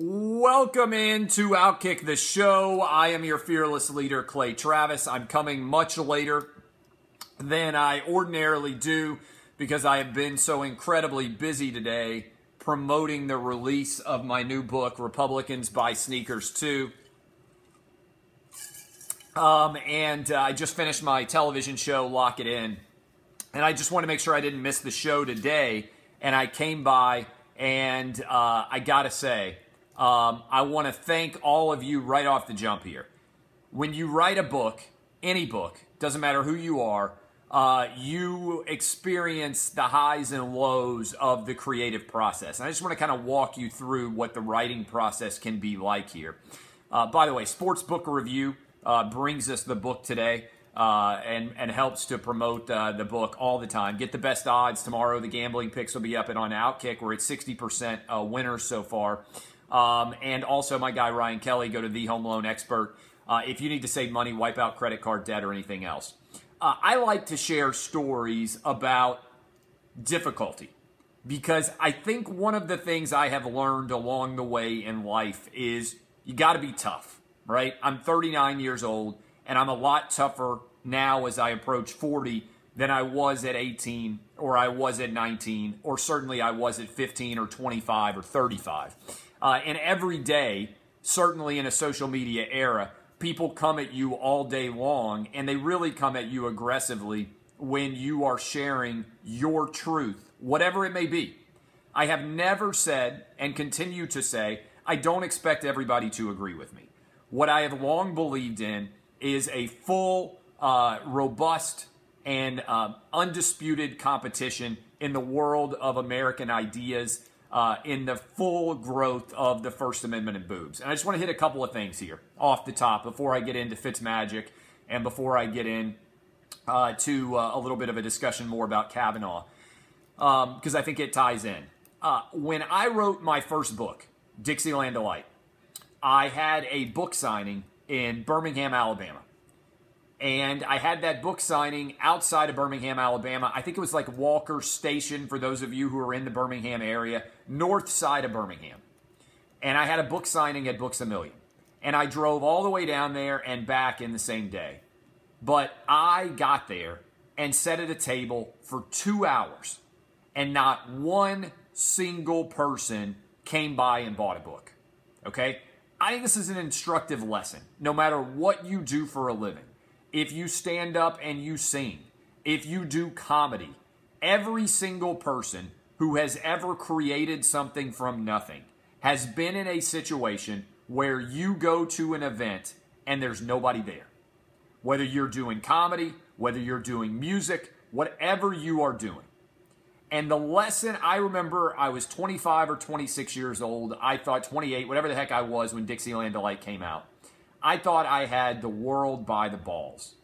Welcome into Outkick the Show. I am your fearless leader, Clay Travis. I'm coming much later than I ordinarily do because I have been so incredibly busy today promoting the release of my new book, Republicans Buy Sneakers Too. I just finished my television show, Lock It In. And I just want to make sure I didn't miss the show today. And I came by and I got to say, I want to thank all of you right off the jump here. When you write a book, any book, doesn't matter who you are, you experience the highs and lows of the creative process. And I just want to kind of walk you through what the writing process can be like here. By the way, Sports Book Review brings us the book today and helps to promote the book all the time. Get the best odds tomorrow. The gambling picks will be up and on Outkick. We're at 60% winners so far. And also my guy Ryan Kelly, go to The Home Loan Expert. If you need to save money, wipe out credit card debt or anything else. I like to share stories about difficulty because I think one of the things I have learned along the way in life is you got to be tough, right? I'm 39 years old and I'm a lot tougher now as I approach 40 than I was at 18 or I was at 19 or certainly I was at 15 or 25 or 35. And every day, certainly in a social media era, people come at you all day long, and they really come at you aggressively when you are sharing your truth, whatever it may be. I have never said, and continue to say, I don't expect everybody to agree with me. What I have long believed in is a full, robust, and undisputed competition in the world of American ideas, in the full growth of the First Amendment and boobs. And I just want to hit a couple of things here off the top before I get into Fitzmagic and before I get in to a little bit of a discussion more about Kavanaugh, because I think it ties in. When I wrote my first book, Dixieland Delight, I had a book signing in Birmingham, Alabama. And I had that book signing outside of Birmingham, Alabama. I think it was like Walker Station, for those of you who are in the Birmingham area, north side of Birmingham. And I had a book signing at Books A Million. And I drove all the way down there and back in the same day. But I got there and sat at a table for 2 hours. And not one single person came by and bought a book. Okay? I think this is an instructive lesson, no matter what you do for a living. If you stand up and you sing, if you do comedy, every single person who has ever created something from nothing has been in a situation where you go to an event and there's nobody there. Whether you're doing comedy, whether you're doing music, whatever you are doing. And the lesson, I remember I was 25 or 26 years old. I thought 28, whatever the heck I was when Dixieland Delight came out. I thought I had the world by the balls.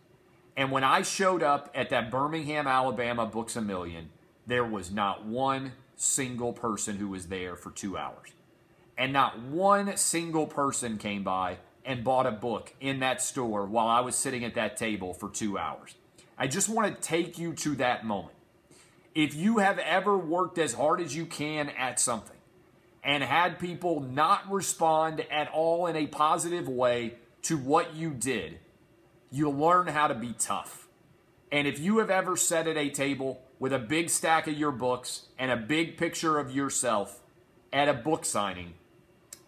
And when I showed up at that Birmingham, Alabama Books A Million, there was not one single person who was there for 2 hours. And not one single person came by and bought a book in that store while I was sitting at that table for 2 hours. I just want to take you to that moment. If you have ever worked as hard as you can at something and had people not respond at all in a positive way to what you did, you learn how to be tough. And if you have ever sat at a table with a big stack of your books and a big picture of yourself at a book signing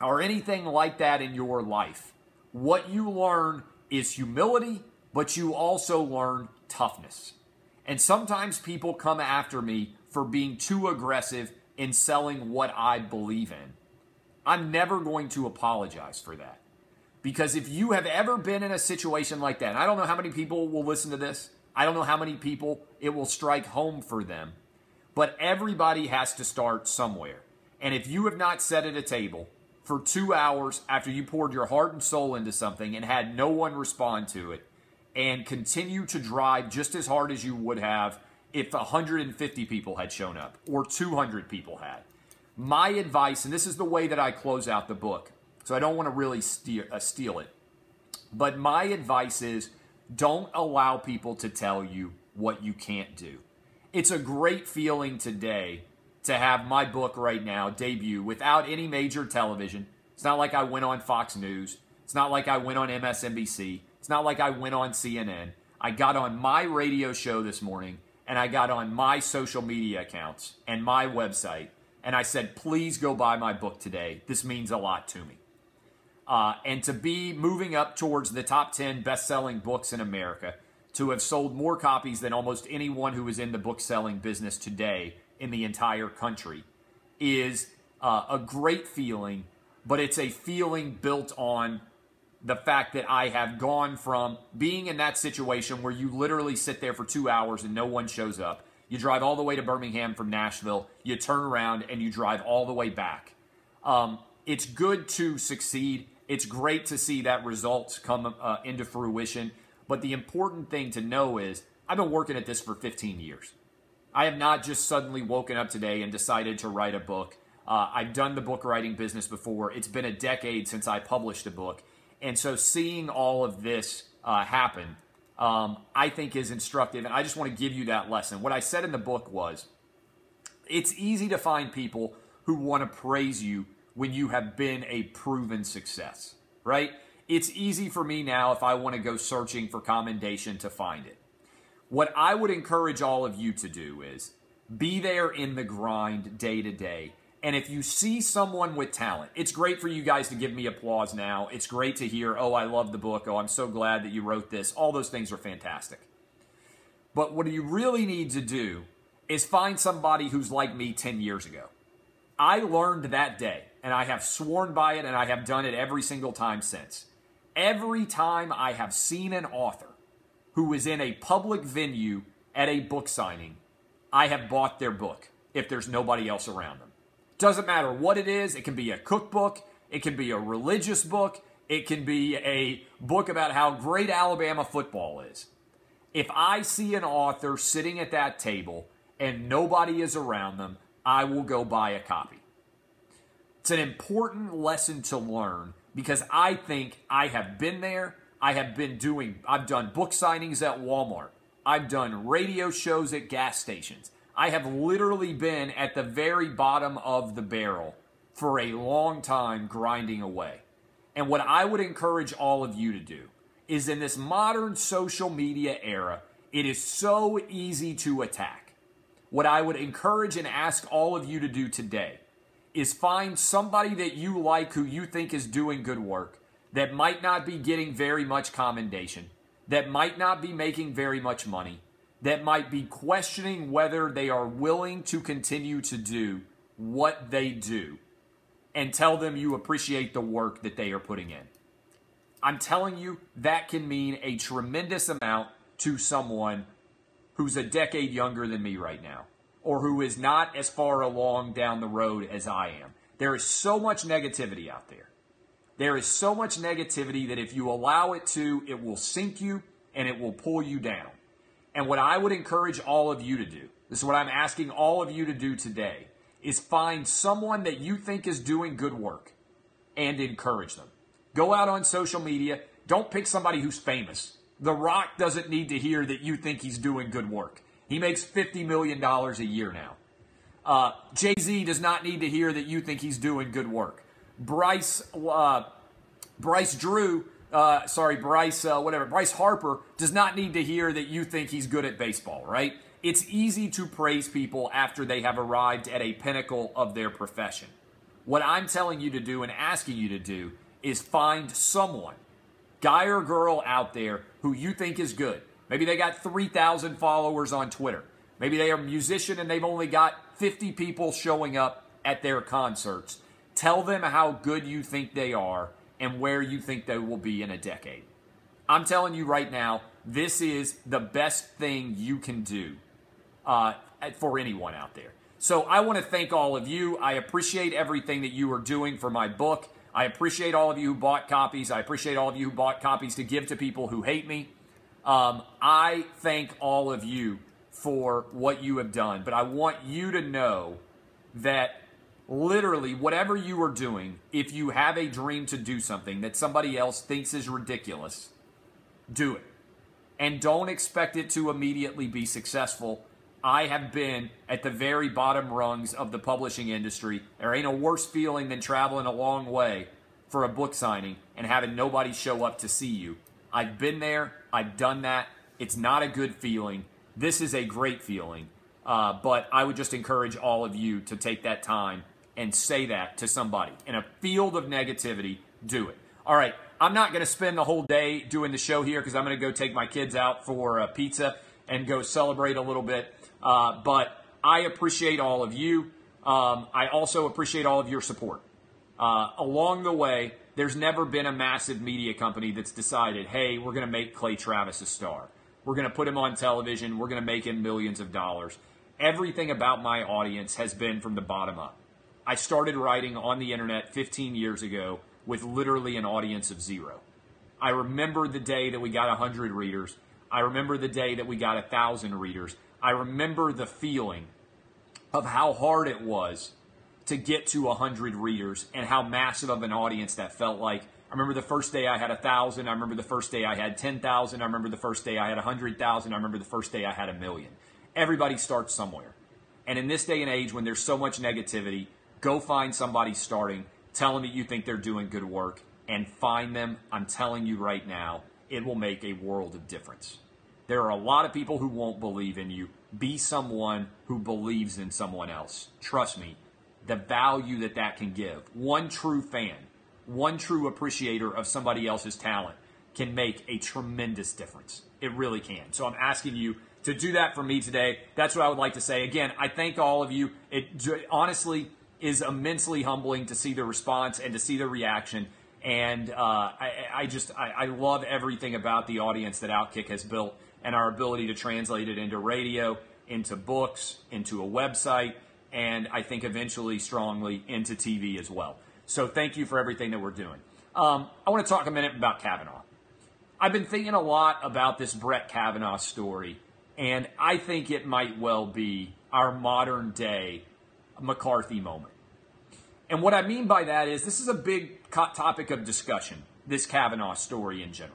or anything like that in your life, what you learn is humility, but you also learn toughness. And sometimes people come after me for being too aggressive in selling what I believe in. I'm never going to apologize for that. Because if you have ever been in a situation like that, and I don't know how many people will listen to this. I don't know how many people it will strike home for them. But everybody has to start somewhere. And if you have not sat at a table for 2 hours after you poured your heart and soul into something and had no one respond to it, and continue to drive just as hard as you would have if 150 people had shown up or 200 people had, my advice, and this is the way that I close out the book, so I don't want to really steal it. But my advice is don't allow people to tell you what you can't do. It's a great feeling today to have my book right now debut without any major television, It's not like I went on Fox News. It's not like I went on MSNBC. It's not like I went on CNN. I got on my radio show this morning, and I got on my social media accounts and my website, and I said, please go buy my book today. This means a lot to me. And to be moving up towards the top 10 best-selling books in America, to have sold more copies than almost anyone who is in the book-selling business today in the entire country, is a great feeling, but it's a feeling built on the fact that I have gone from being in that situation where you literally sit there for 2 hours and no one shows up. You drive all the way to Birmingham from Nashville, you turn around, and you drive all the way back. It's good to succeed. It's great to see that results come into fruition. But the important thing to know is I've been working at this for 15 years. I have not just suddenly woken up today and decided to write a book. I've done the book writing business before. It's been a decade since I published a book. And so seeing all of this happen, I think is instructive. And I just want to give you that lesson. What I said in the book was, it's easy to find people who want to praise you when you have been a proven success, right? It's easy for me now, if I want to go searching for commendation, to find it. What I would encourage all of you to do is be there in the grind day to day. And if you see someone with talent, it's great for you guys to give me applause now. It's great to hear, oh, I love the book. Oh, I'm so glad that you wrote this. All those things are fantastic. But what you really need to do is find somebody who's like me 10 years ago. I learned that day, and I have sworn by it, and I have done it every single time since. Every time I have seen an author who is in a public venue at a book signing, I have bought their book if there's nobody else around them. Doesn't matter what it is. It can be a cookbook. It can be a religious book. It can be a book about how great Alabama football is. If I see an author sitting at that table and nobody is around them, I will go buy a copy. It's an important lesson to learn because I think I have been there. I've done book signings at Walmart. I've done radio shows at gas stations. I have literally been at the very bottom of the barrel for a long time grinding away. And what I would encourage all of you to do is, in this modern social media era, it is so easy to attack. What I would encourage and ask all of you to do today is find somebody that you like who you think is doing good work, that might not be getting very much commendation, that might not be making very much money, that might be questioning whether they are willing to continue to do what they do, and tell them you appreciate the work that they are putting in. I'm telling you, that can mean a tremendous amount to someone who's a decade younger than me right now, or who is not as far along down the road as I am. There is so much negativity out there. There is so much negativity that if you allow it to, it will sink you and it will pull you down. And what I would encourage all of you to do, this is what I'm asking all of you to do today, is find someone that you think is doing good work and encourage them. Go out on social media. Don't pick somebody who's famous. The Rock doesn't need to hear that you think he's doing good work. He makes $50 million a year now. Jay-Z does not need to hear that you think he's doing good work. Bryce Harper does not need to hear that you think he's good at baseball, right? It's easy to praise people after they have arrived at a pinnacle of their profession. What I'm telling you to do and asking you to do is find someone, guy or girl out there, who you think is good. Maybe they got 3,000 followers on Twitter. Maybe they are a musician and they've only got 50 people showing up at their concerts. Tell them how good you think they are and where you think they will be in a decade. I'm telling you right now, this is the best thing you can do for anyone out there. So I want to thank all of you. I appreciate everything that you are doing for my book. I appreciate all of you who bought copies. I appreciate all of you who bought copies to give to people who hate me. I thank all of you for what you have done. But I want you to know that literally whatever you are doing, if you have a dream to do something that somebody else thinks is ridiculous, do it. And don't expect it to immediately be successful. I have been at the very bottom rungs of the publishing industry. There ain't a worse feeling than traveling a long way for a book signing and having nobody show up to see you. I've been there. I've done that. It's not a good feeling. This is a great feeling. But I would just encourage all of you to take that time and say that to somebody. In a field of negativity, do it. All right, I'm not going to spend the whole day doing the show here because I'm going to go take my kids out for pizza and go celebrate a little bit. But I appreciate all of you. I also appreciate all of your support. Along the way, there's never been a massive media company that's decided, hey, we're going to make Clay Travis a star. We're going to put him on television. We're going to make him millions of dollars. Everything about my audience has been from the bottom up. I started writing on the internet 15 years ago with literally an audience of 0. I remember the day that we got 100 readers. I remember the day that we got 1,000 readers. I remember the feeling of how hard it was to get to 100 readers and how massive of an audience that felt like. I remember the first day I had 1,000. I remember the first day I had 10,000. I remember the first day I had 100,000. I remember the first day I had 1 million. Everybody starts somewhere. And in this day and age when there's so much negativity, go find somebody starting, tell them that you think they're doing good work, and find them. I'm telling you right now, it will make a world of difference. There are a lot of people who won't believe in you. Be someone who believes in someone else. Trust me, the value that that can give. One true fan, one true appreciator of somebody else's talent can make a tremendous difference. It really can. So I'm asking you to do that for me today. That's what I would like to say. Again, I thank all of you. It honestly is immensely humbling to see the response and to see the reaction. And I love everything about the audience that Outkick has built and our ability to translate it into radio, into books, into a website, and I think eventually strongly into TV as well. So thank you for everything that we're doing. I want to talk a minute about Kavanaugh. I've been thinking a lot about this Brett Kavanaugh story, and I think it might well be our modern day McCarthy moment. And what I mean by that is this is a big topic of discussion, this Kavanaugh story in general.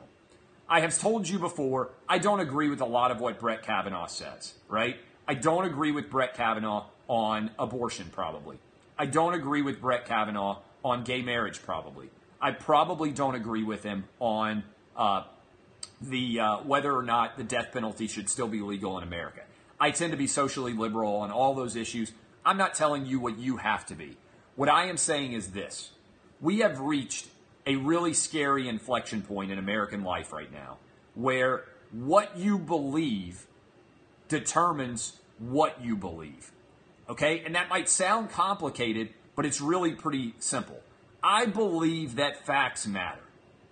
I have told you before, I don't agree with a lot of what Brett Kavanaugh says, right? I don't agree with Brett Kavanaugh on abortion, probably. I don't agree with Brett Kavanaugh on gay marriage, probably. I probably don't agree with him on whether or not the death penalty should still be legal in America. I tend to be socially liberal on all those issues. I'm not telling you what you have to be. What I am saying is this. We have reached a really scary inflection point in American life right now where what you believe determines what you believe. Okay? And that might sound complicated, but it's really pretty simple. I believe that facts matter.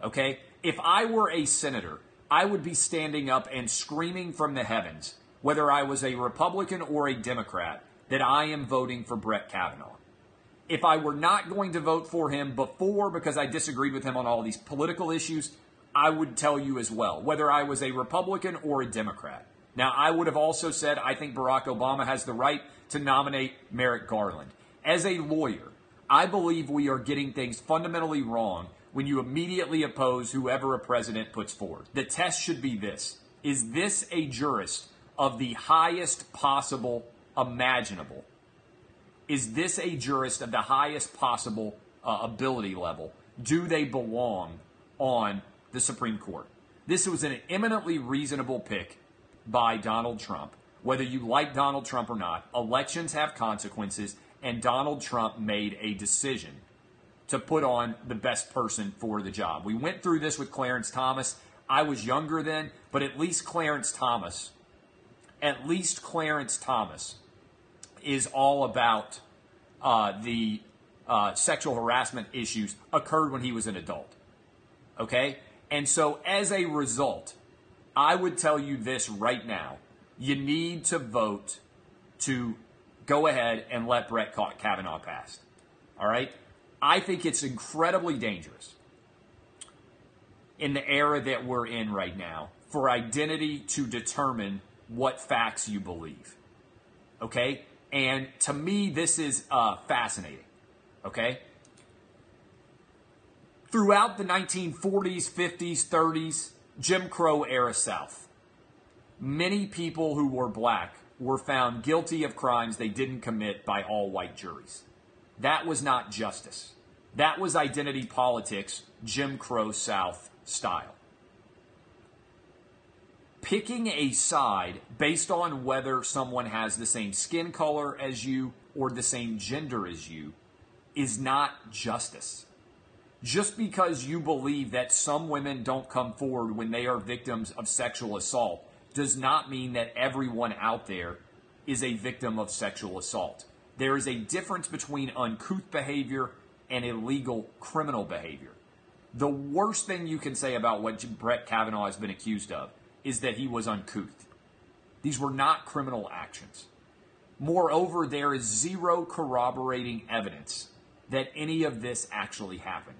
Okay? If I were a senator, I would be standing up and screaming from the heavens, whether I was a Republican or a Democrat, that I am voting for Brett Kavanaugh. If I were not going to vote for him before because I disagreed with him on all these political issues, I would tell you as well, whether I was a Republican or a Democrat. Now, I would have also said I think Barack Obama has the right to nominate Merrick Garland. As a lawyer, I believe we are getting things fundamentally wrong when you immediately oppose whoever a president puts forward. The test should be this. Is this a jurist of the highest possible imaginable? Is this a jurist of the highest possible ability level? Do they belong on the Supreme Court? This was an eminently reasonable pick by Donald Trump. Whether you like Donald Trump or not, elections have consequences, and Donald Trump made a decision to put on the best person for the job. We went through this with Clarence Thomas. I was younger then, but at least Clarence Thomas is all about the sexual harassment issues occurred when he was an adult. Okay? And so as a result, I would tell you this right now. You need to vote to go ahead and let Brett Kavanaugh pass. All right? I think it's incredibly dangerous in the era that we're in right now for identity to determine what facts you believe. Okay? And to me, this is fascinating. Okay? Throughout the 1940s, 50s, 30s, Jim Crow era South, many people who were black were found guilty of crimes they didn't commit by all white juries. That was not justice. That was identity politics, Jim Crow South style. Picking a side based on whether someone has the same skin color as you or the same gender as you is not justice. Just because you believe that some women don't come forward when they are victims of sexual assault does not mean that everyone out there is a victim of sexual assault. There is a difference between uncouth behavior and illegal criminal behavior. The worst thing you can say about what Brett Kavanaugh has been accused of is that he was uncouth. These were not criminal actions. Moreover, there is zero corroborating evidence that any of this actually happened.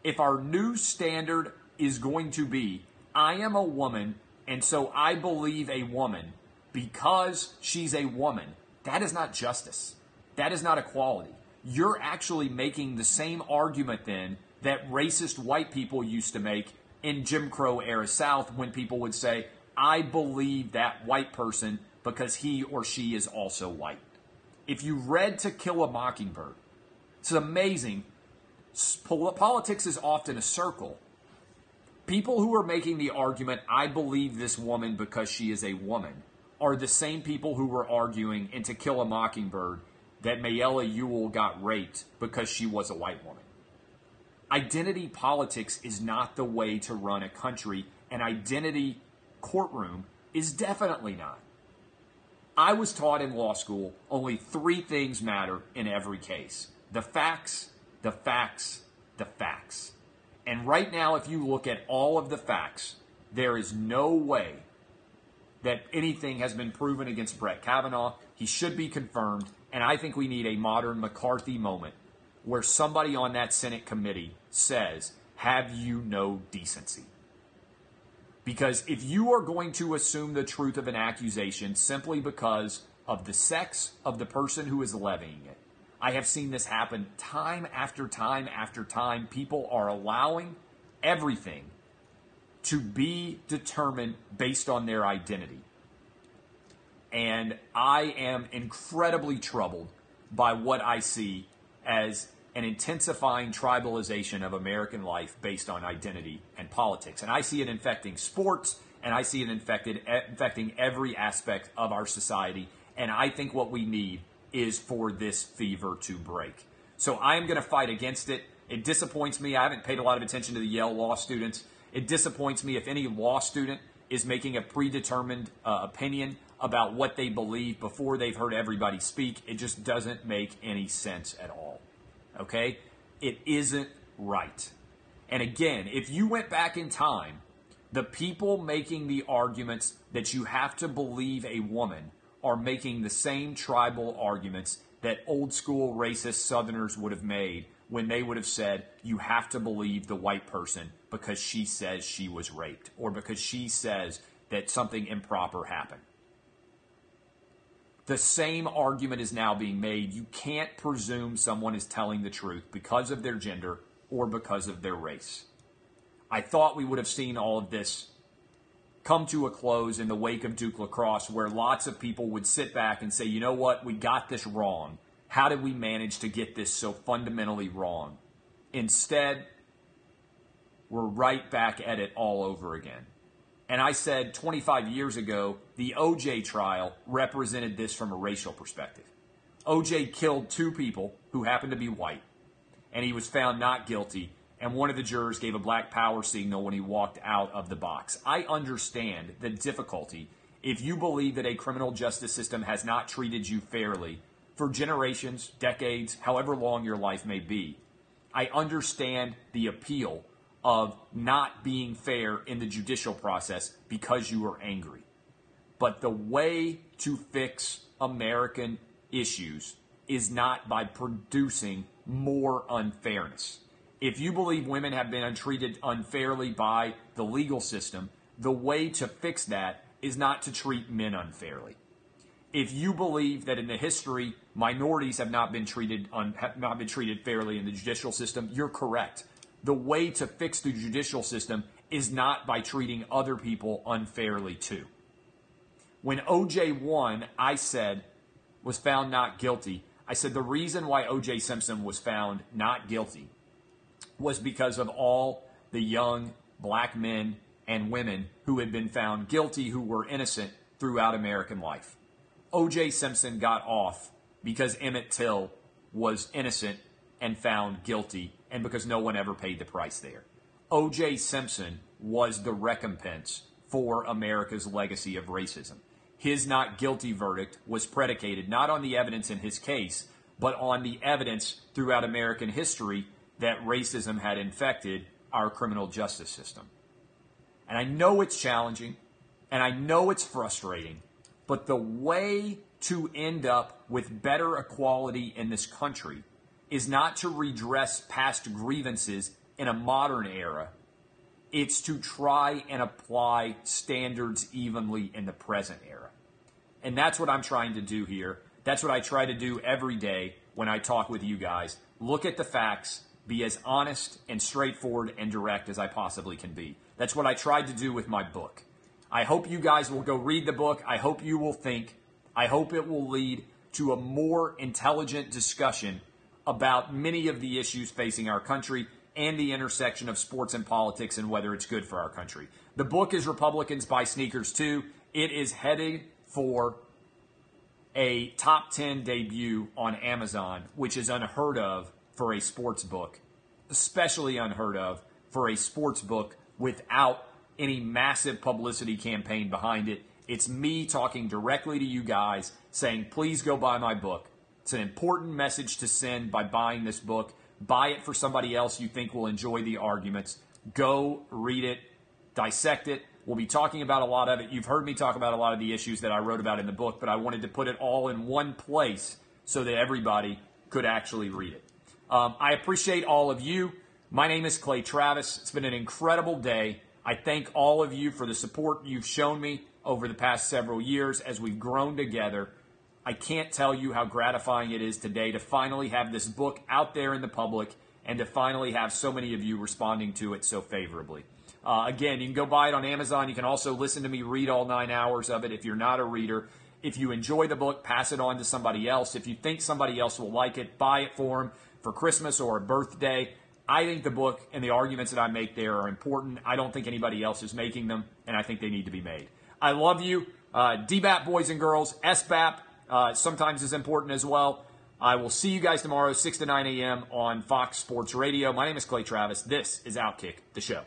If our new standard is going to be, I am a woman, and so I believe a woman because she's a woman, that is not justice. That is not equality. You're actually making the same argument then that racist white people used to make in Jim Crow era South when people would say, I believe that white person because he or she is also white. If you read To Kill a Mockingbird, it's amazing. Politics is often a circle. People who are making the argument, I believe this woman because she is a woman, are the same people who were arguing in To Kill a Mockingbird that Mayella Ewell got raped because she was a white woman. Identity politics is not the way to run a country, and identity courtroom is definitely not. I was taught in law school only 3 things matter in every case. The facts, the facts, the facts. And right now, if you look at all of the facts, there is no way that anything has been proven against Brett Kavanaugh. He should be confirmed, and I think we need a modern McCarthy moment where somebody on that Senate committee says, have you no decency? Because if you are going to assume the truth of an accusation simply because of the sex of the person who is levying it, I have seen this happen time after time after time. People are allowing everything to be determined based on their identity. And I am incredibly troubled by what I see as an intensifying tribalization of American life based on identity and politics. And I see it infecting sports, and I see it infecting every aspect of our society. And I think what we need is for this fever to break. So I am going to fight against it. It disappoints me. I haven't paid a lot of attention to the Yale law students. It disappoints me if any law student is making a predetermined opinion about what they believe before they've heard everybody speak. It just doesn't make any sense at all. Okay? It isn't right. And again, if you went back in time, the people making the arguments that you have to believe a woman are making the same tribal arguments that old school racist Southerners would have made when they would have said, you have to believe the white person because she says she was raped or because she says that something improper happened. The same argument is now being made. You can't presume someone is telling the truth because of their gender or because of their race. I thought we would have seen all of this come to a close in the wake of Duke Lacrosse, where lots of people would sit back and say, you know what, we got this wrong. How did we manage to get this so fundamentally wrong? Instead, we're right back at it all over again. And I said 25 years ago, the OJ trial represented this from a racial perspective. OJ killed 2 people who happened to be white, and he was found not guilty, and one of the jurors gave a black power signal when he walked out of the box. I understand the difficulty if you believe that a criminal justice system has not treated you fairly for generations, decades, however long your life may be. I understand the appeal of not being fair in the judicial process because you are angry. But the way to fix American issues is not by producing more unfairness. If you believe women have been treated unfairly by the legal system, the way to fix that is not to treat men unfairly. If you believe that in the history minorities have not been treated fairly in the judicial system, you're correct. The way to fix the judicial system is not by treating other people unfairly too. When OJ won, I said, was found not guilty, I said the reason why O.J. Simpson was found not guilty was because of all the young black men and women who had been found guilty who were innocent throughout American life. O.J. Simpson got off because Emmett Till was innocent and found guilty, and because no one ever paid the price there. O.J. Simpson was the recompense for America's legacy of racism. His not guilty verdict was predicated not on the evidence in his case, but on the evidence throughout American history that racism had infected our criminal justice system. And I know it's challenging, and I know it's frustrating, but the way to end up with better equality in this country is not to redress past grievances in a modern era. It's to try and apply standards evenly in the present era. And that's what I'm trying to do here. That's what I try to do every day when I talk with you guys. Look at the facts, be as honest and straightforward and direct as I possibly can be. That's what I tried to do with my book. I hope you guys will go read the book. I hope you will think. I hope it will lead to a more intelligent discussion about many of the issues facing our country and the intersection of sports and politics and whether it's good for our country. The book is Republicans Buy Sneakers Too. It is headed for a top 10 debut on Amazon, which is unheard of for a sports book, especially unheard of for a sports book without any massive publicity campaign behind it. It's me talking directly to you guys saying, please go buy my book. It's an important message to send by buying this book. Buy it for somebody else you think will enjoy the arguments. Go read it, dissect it. We'll be talking about a lot of it. You've heard me talk about a lot of the issues that I wrote about in the book, but I wanted to put it all in one place so that everybody could actually read it. I appreciate all of you. My name is Clay Travis. It's been an incredible day. I thank all of you for the support you've shown me over the past several years as we've grown together. I can't tell you how gratifying it is today to finally have this book out there in the public and to finally have so many of you responding to it so favorably. Again, you can go buy it on Amazon. You can also listen to me read all 9 hours of it if you're not a reader. If you enjoy the book, pass it on to somebody else. If you think somebody else will like it, buy it for them for Christmas or a birthday. I think the book and the arguments that I make there are important. I don't think anybody else is making them, and I think they need to be made. I love you. DBAP boys and girls. SBAP sometimes is important as well. I will see you guys tomorrow, 6 to 9 a.m. on Fox Sports Radio. My name is Clay Travis. This is Outkick the Show.